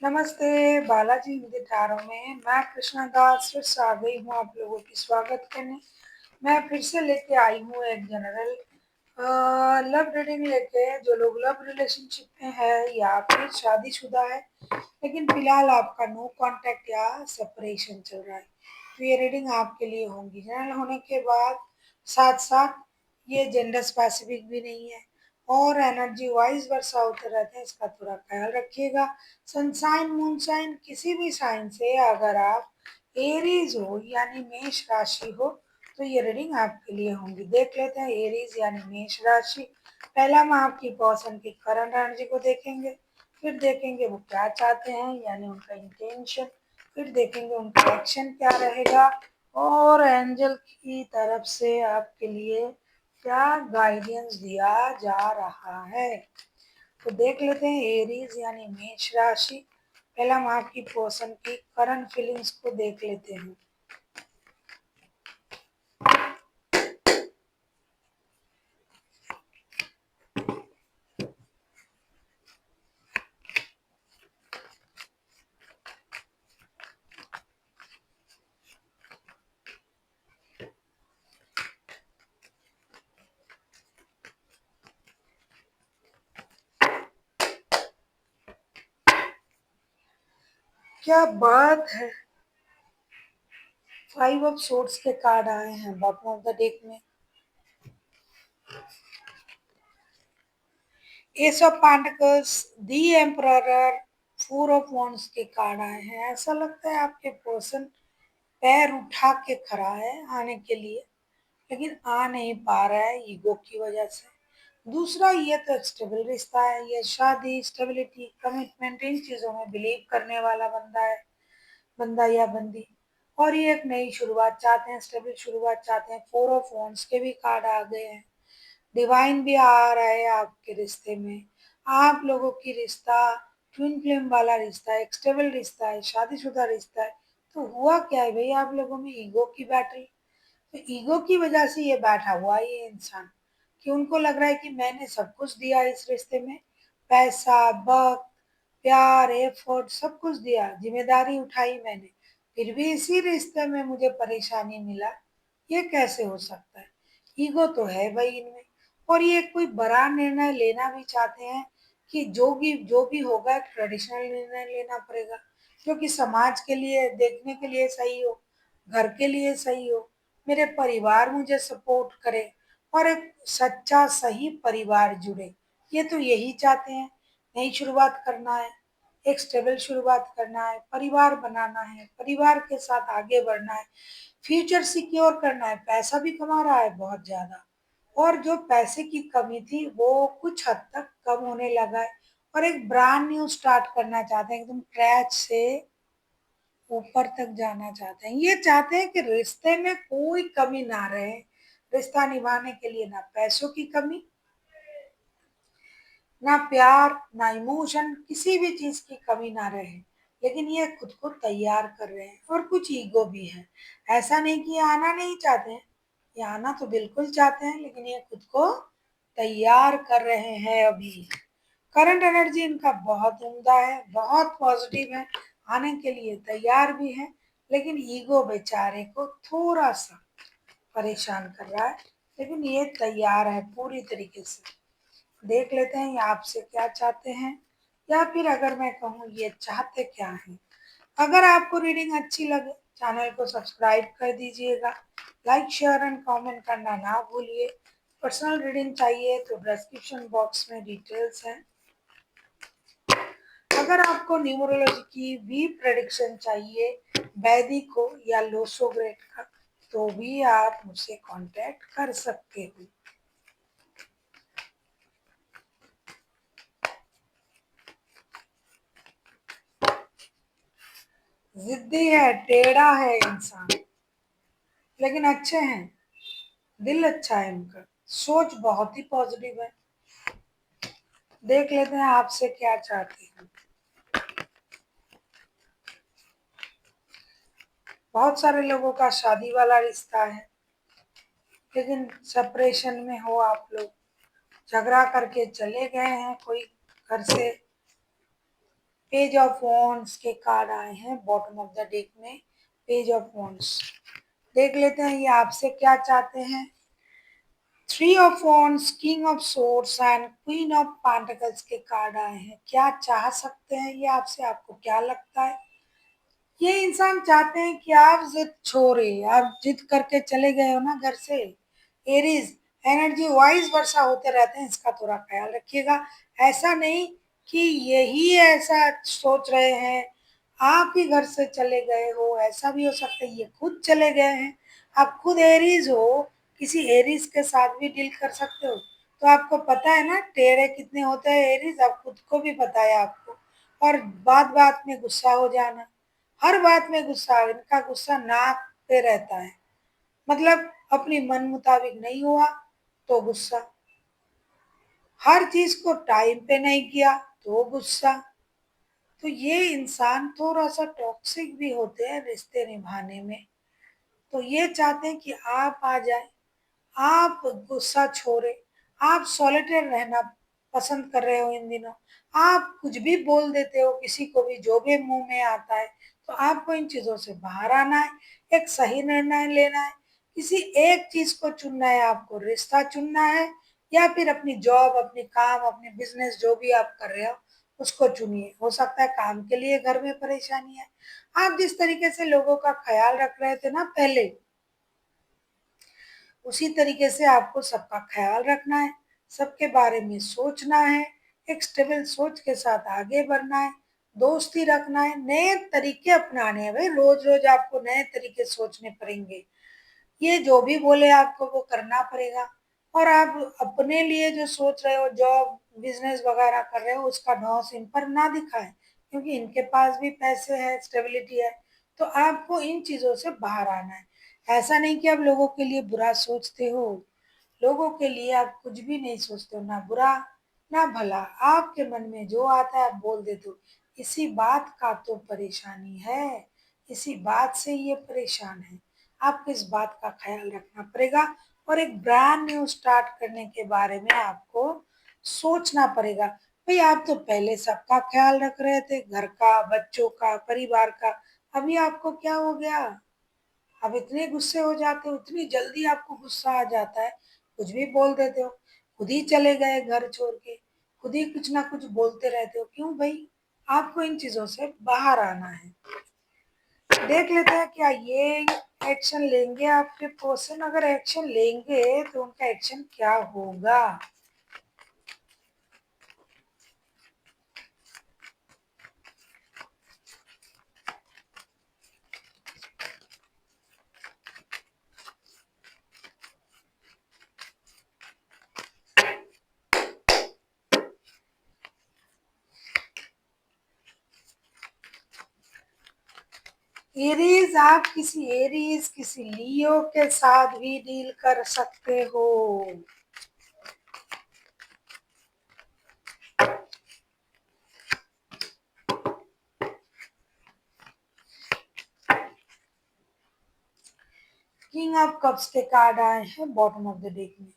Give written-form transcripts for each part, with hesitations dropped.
नमस्ते, बालाजी विद्याधारों में मैं कृष्णा दास फिर से आ गई हूँ आप लोगों की स्वागत करने। मैं फिर से लेके आई हूँ एक जनरल लव रीडिंग लेके। जो लोग लव रिलेशनशिप में है या फिर शादीशुदा है लेकिन फिलहाल आपका नो कांटेक्ट या सेपरेशन चल रहा है, तो ये रीडिंग आपके लिए होंगी। जनरल होने के बाद साथ साथ ये जेंडर स्पेसिफिक भी नहीं है और एनर्जी वाइज वर्षा होते रहते हैं, इसका थोड़ा ख्याल रखिएगा। सनसाइन मूनसाइन किसी भी साइन से अगर आप एरीज हो यानी मेष राशि हो तो ये रीडिंग आपके लिए होंगी। देख लेते हैं एरीज यानी मेष राशि। पहला हम आपकी पर्सन की करंट एनर्जी को देखेंगे, फिर देखेंगे वो क्या चाहते हैं यानी उनका इंटेंशन, फिर देखेंगे उनका एक्शन क्या रहेगा और एंजल की तरफ से आपके लिए क्या गाइडेंस दिया जा रहा है। तो देख लेते हैं एरीज यानी मेष राशि। पहला हम आपकी पर्सन की करंट फीलिंग्स को देख लेते हैं। क्या बात है, 5 ऑफ सोर्ड्स के कार्ड आए हैं बॉटम ऑफ द डेक में। S of pentacles, the emperor, 4 of wands के कार्ड आए हैं। ऐसा लगता है आपके पर्सन पैर उठा के खड़ा है आने के लिए, लेकिन आ नहीं पा रहा है ईगो की वजह से। दूसरा, ये तो स्टेबल रिश्ता है, ये शादी, स्टेबिलिटी, कमिटमेंट, इन चीज़ों में बिलीव करने वाला बंदा है, बंदा या बंदी। और ये एक नई शुरुआत चाहते हैं, स्टेबल शुरुआत चाहते हैं। 4 ऑफ वॉन्ड्स के भी कार्ड आ गए हैं। डिवाइन भी आ रहा है आपके रिश्ते में। आप लोगों की रिश्ता ट्विन फ्लेम वाला रिश्ता है, एक स्टेबल रिश्ता है, शादीशुदा रिश्ता है। तो हुआ क्या है भाई, आप लोगों में ईगो की बैटल। तो ईगो की वजह से ये बैठा हुआ है ये इंसान, कि उनको लग रहा है कि मैंने सब कुछ दिया इस रिश्ते में, पैसा, वक्त, प्यार, एफर्ट सब कुछ दिया, जिम्मेदारी उठाई मैंने, फिर भी इसी रिश्ते में मुझे परेशानी मिला। ये कैसे हो सकता है? ईगो तो है भाई इनमें। और ये कोई बड़ा निर्णय लेना भी चाहते हैं कि जो भी होगा ट्रेडिशनल निर्णय लेना पड़ेगा, जो कि समाज के लिए देखने के लिए सही हो, घर के लिए सही हो, मेरे परिवार मुझे सपोर्ट करे और एक सच्चा सही परिवार जुड़े। ये तो यही चाहते हैं। नई शुरुआत करना है, एक स्टेबल शुरुआत करना है, परिवार बनाना है, परिवार के साथ आगे बढ़ना है, फ्यूचर सिक्योर करना है। पैसा भी कमा रहा है बहुत ज़्यादा, और जो पैसे की कमी थी वो कुछ हद तक कम होने लगा है, और एक ब्रांड न्यू स्टार्ट करना चाहते हैं, एकदम क्रैच से ऊपर तक जाना चाहते हैं। ये चाहते हैं कि रिश्ते में कोई कमी ना रहे, रिश्ता निभाने के लिए ना पैसों की कमी, ना प्यार, ना इमोशन, किसी भी चीज की कमी ना रहे। लेकिन ये खुद को तैयार कर रहे हैं और कुछ ईगो भी है। ऐसा नहीं कि ये आना नहीं चाहते हैं, ये आना तो बिल्कुल चाहते हैं, लेकिन ये खुद को तैयार कर रहे हैं अभी। करंट एनर्जी इनका बहुत उम्दा है, बहुत पॉजिटिव है, आने के लिए तैयार भी है, लेकिन ईगो बेचारे को थोड़ा सा परेशान कर रहा है। लेकिन ये तैयार है पूरी तरीके से। देख लेते हैं ये आपसे क्या चाहते हैं, या फिर अगर मैं कहूँ ये चाहते क्या हैं। अगर आपको रीडिंग अच्छी लगे चैनल को सब्सक्राइब कर दीजिएगा, लाइक शेयर एंड कमेंट करना ना भूलिए। पर्सनल रीडिंग चाहिए तो डिस्क्रिप्शन बॉक्स में डिटेल्स हैं। अगर आपको न्यूमरोलॉजी की भी प्रेडिक्शन चाहिए, वैदिक हो या लोसोग्रेड का, तो भी आप मुझसे कांटेक्ट कर सकते हो। जिद्दी है, टेढ़ा है इंसान, लेकिन अच्छे हैं, दिल अच्छा है इनका, सोच बहुत ही पॉजिटिव है। देख लेते हैं आपसे क्या चाहते हैं। बहुत सारे लोगों का शादी वाला रिश्ता है, लेकिन सेपरेशन में हो आप लोग, झगड़ा करके चले गए हैं कोई घर से, पेज ऑफ वॉन्ड्स के कार्ड आए हैं बॉटम ऑफ द डेक में। पेज ऑफ वॉन्ड्स देख लेते हैं ये आपसे क्या चाहते हैं। Three of wands, king of swords and queen of pentacles के कार्ड आए हैं। क्या चाह सकते हैं ये आपसे, आपको क्या लगता है? ये इंसान चाहते हैं कि आप जिद छोड़े, आप जिद करके चले गए हो ना घर से। एरीज एनर्जी वाइज वर्षा होते रहते हैं, इसका थोड़ा ख्याल रखिएगा। ऐसा नहीं कि यही ऐसा सोच रहे हैं आप ही घर से चले गए हो, ऐसा भी हो सकता है ये खुद चले गए हैं। आप खुद एरीज हो, किसी एरीज के साथ भी डील कर सकते हो। तो आपको पता है ना टेढ़े कितने होते हैं एरीज, आप खुद को भी पता है आपको। और बात बात में गुस्सा हो जाना, हर बात में गुस्सा, इनका गुस्सा नाक पे रहता है। मतलब अपनी मन मुताबिक नहीं हुआ तो गुस्सा, हर चीज को टाइम पे नहीं किया तो गुस्सा। तो ये इंसान थोड़ा सा टॉक्सिक भी होते हैं रिश्ते निभाने में। तो ये चाहते हैं कि आप आ जाए, आप गुस्सा छोड़े, आप सॉलिटेयर रहना पसंद कर रहे हो इन दिनों। आप कुछ भी बोल देते हो किसी को भी, जो भी मुंह में आता है। तो आपको इन चीजों से बाहर आना है, एक सही निर्णय लेना है। किसी एक चीज को चुनना है आपको, रिश्ता चुनना है या फिर अपनी जॉब, अपनी काम, अपने बिजनेस जो भी आप कर रहे हो उसको चुनिए। हो सकता है काम के लिए घर में परेशानी है। आप जिस तरीके से लोगों का ख्याल रख रहे थे ना पहले, उसी तरीके से आपको सबका ख्याल रखना है, सबके बारे में सोचना है, एक स्टेबल सोच के साथ आगे बढ़ना है, दोस्ती रखना है, नए तरीके अपनाने हैं। भाई रोज रोज आपको नए तरीके सोचने पड़ेंगे, ये जो भी बोले आपको वो करना पड़ेगा। और आप अपने लिए जो सोच रहे हो, जॉब बिजनेस वगैरह कर रहे हो, उसका ढौस इन पर ना दिखाएं, क्योंकि इनके पास भी पैसे है, स्टेबिलिटी है। तो आपको इन चीजों से बाहर आना है। ऐसा नहीं कि आप लोगों के लिए बुरा सोचते हो, लोगों के लिए आप कुछ भी नहीं सोचते हो, ना बुरा ना भला, आपके मन में जो आता है आप बोल देते हो। इसी बात का तो परेशानी है, इसी बात से ये परेशान है। आपको इस बात का ख्याल रखना पड़ेगा और एक ब्रांड न्यू स्टार्ट करने के बारे में आपको सोचना पड़ेगा। भाई आप तो पहले सबका ख्याल रख रहे थे, घर का, बच्चों का, परिवार का। अभी आपको क्या हो गया? अब इतने गुस्से हो जाते हो, इतनी जल्दी आपको गुस्सा आ जाता है, कुछ भी बोल देते हो। खुद ही चले गए घर छोड़ के, खुद ही कुछ ना कुछ बोलते रहते हो, क्यों भाई? आपको इन चीजों से बाहर आना है। देख लेते हैं क्या ये एक्शन लेंगे आपके पर्सन। अगर एक्शन लेंगे तो उनका एक्शन क्या होगा। एरीज, आप किसी एरीज, किसी लियो के साथ भी डील कर सकते हो। किंग ऑफ कप्स के कार्ड आए हैं बॉटम ऑफ द डेक में।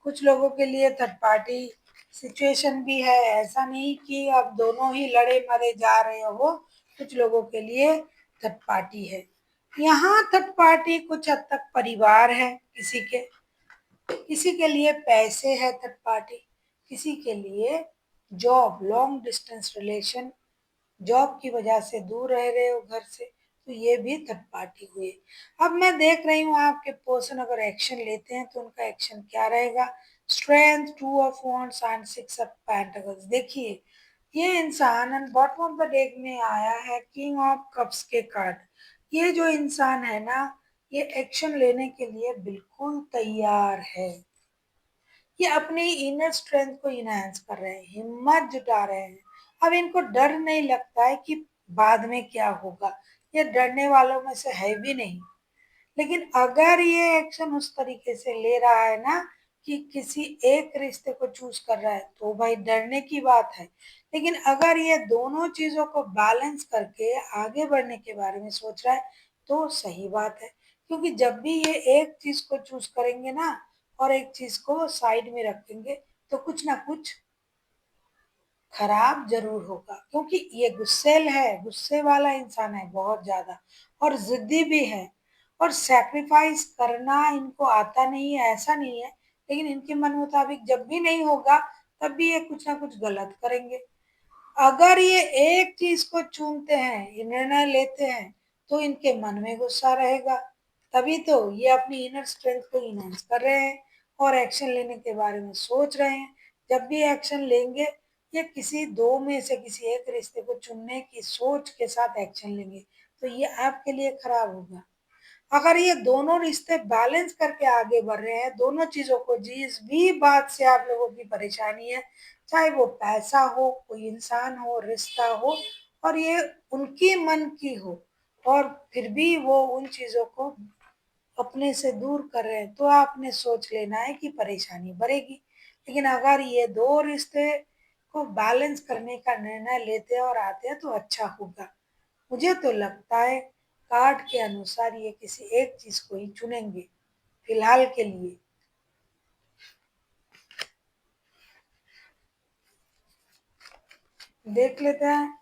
कुछ लोगों के लिए थर्ड पार्टी सिचुएशन भी है, ऐसा नहीं कि अब दोनों ही लड़े मरे जा रहे हो। कुछ लोगों के लिए थर्ड पार्टी है। यहाँ थर्ड पार्टी कुछ हद तक परिवार है किसी के, किसी के लिए पैसे है थर्ड पार्टी, किसी के लिए job, long distance relation, job की वजह से दूर रह रहे हो घर से, तो ये भी थर्ड पार्टी हुए। अब मैं देख रही हूँ आपके पर्सन अगर एक्शन लेते हैं तो उनका एक्शन क्या रहेगा। Strength, two of wands and six of pentacles. देखिए ये इंसान and bottom of the deck में आया है किंग ऑफ कप्स के कार्ड। ये जो इंसान है ना, ये एक्शन लेने के लिए बिल्कुल तैयार है। ये अपनी इनर स्ट्रेंथ को इनहेंस कर रहे हैं, हिम्मत जुटा रहे हैं। अब इनको डर नहीं लगता है कि बाद में क्या होगा, ये डरने वालों में से है भी नहीं। लेकिन अगर ये एक्शन उस तरीके से ले रहा है ना कि किसी एक रिश्ते को चूज कर रहा है, तो भाई डरने की बात है। लेकिन अगर ये दोनों चीजों को बैलेंस करके आगे बढ़ने के बारे में सोच रहा है तो सही बात है। क्योंकि जब भी ये एक चीज को चूज करेंगे ना और एक चीज को साइड में रखेंगे तो कुछ ना कुछ खराब ज़रूर होगा, क्योंकि ये गुस्सैल है, गुस्से वाला इंसान है बहुत ज़्यादा और ज़िद्दी भी है और सैक्रिफाइस करना इनको आता नहीं है, ऐसा नहीं है, लेकिन इनके मन मुताबिक जब भी नहीं होगा, तब भी ये कुछ ना कुछ गलत करेंगे। अगर ये एक चीज को चुनते हैं, ये निर्णय लेते हैं, तो इनके मन में गुस्सा रहेगा। तभी तो ये अपनी इनर स्ट्रेंथ को इनहेंस कर रहे हैं और एक्शन लेने के बारे में सोच रहे हैं। जब भी एक्शन लेंगे, ये किसी दो में से किसी एक रिश्ते को चुनने की सोच के साथ एक्शन लेंगे, तो ये आपके लिए खराब होगा। अगर ये दोनों रिश्ते बैलेंस करके आगे बढ़ रहे हैं, दोनों चीजों को, जिस भी बात से आप लोगों की परेशानी है, चाहे वो पैसा हो, कोई इंसान हो, रिश्ता हो, और ये उनकी मन की हो, और फिर भी वो उन चीजों को अपने से दूर कर रहे हैं, तो आपने सोच लेना है कि परेशानी बढ़ेगी। लेकिन अगर ये दो रिश्ते को बैलेंस करने का निर्णय लेते हैं और आते हैं, तो अच्छा होगा। मुझे तो लगता है कार्ड के अनुसार ये किसी एक चीज को ही चुनेंगे फिलहाल के लिए। देख लेते हैं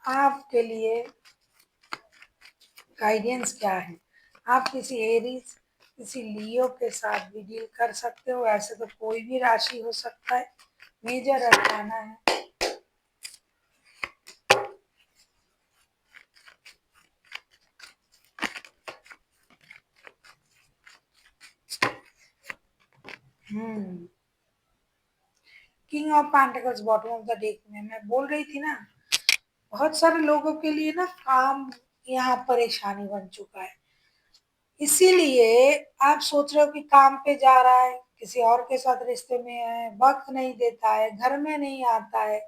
आपके लिए गाइडेंस क्या है। आप किसी एरीज, किसी लियो के साथ भी डील कर सकते हो, ऐसे तो कोई भी राशि हो सकता है। मेजर अर्थाना है। Hmm king of pentacles bottom of the deck में मैं बोल रही थी ना, बहुत सारे लोगों के लिए ना काम यहाँ परेशानी बन चुका है। इसीलिए आप सोच रहे हो कि काम पे जा रहा है, किसी और के साथ रिश्ते में है, वक्त नहीं देता है, घर में नहीं आता है।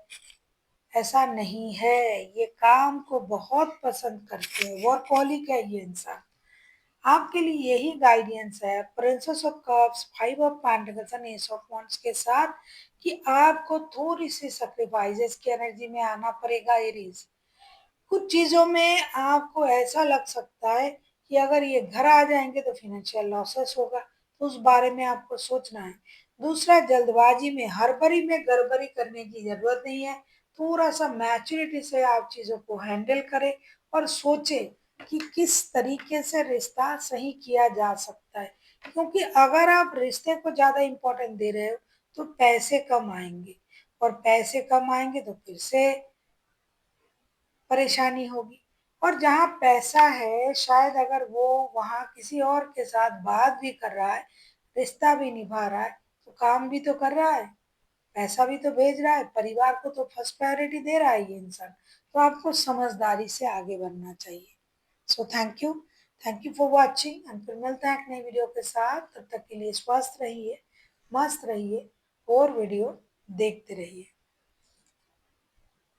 ऐसा नहीं है, ये काम को बहुत पसंद करते हैं, वर्कहॉलिक है ये इंसान। आपके लिए यही गाइडेंस है princess of cups, five of pentacles and S of wands के साथ, कि आपको थोड़ी सी सैक्रिफाइसेस की एनर्जी में आना पड़ेगा एरीज। कुछ चीजों में आपको ऐसा लग सकता है कि अगर ये घर आ जाएंगे तो फिनेंशियल लॉसेस होगा, तो उस बारे में आपको सोचना है। दूसरा, जल्दबाजी में, हड़बड़ी में गड़बड़ी करने की जरूरत नहीं है। थोड़ा सा मैच्योरिटी से आप चीजों को हैंडल करें और सोचें कि किस तरीके से रिश्ता सही किया जा सकता है। क्योंकि अगर आप रिश्ते को ज्यादा इम्पोर्टेंट दे रहे हो, तो पैसे कम आएंगे, और पैसे कम आएंगे तो फिर से परेशानी होगी। और जहाँ पैसा है, शायद अगर वो वहाँ किसी और के साथ बात भी कर रहा है, रिश्ता भी निभा रहा है, तो काम भी तो कर रहा है, पैसा भी तो भेज रहा है, परिवार को तो फर्स्ट प्रायोरिटी दे रहा है ये इंसान। तो आपको समझदारी से आगे बढ़ना चाहिए। So thank you for watching, and फिर मिलते हैं एक नई वीडियो के साथ। तब तक के लिए स्वस्थ रहिए, मस्त रहिए और वीडियो देखते रहिए।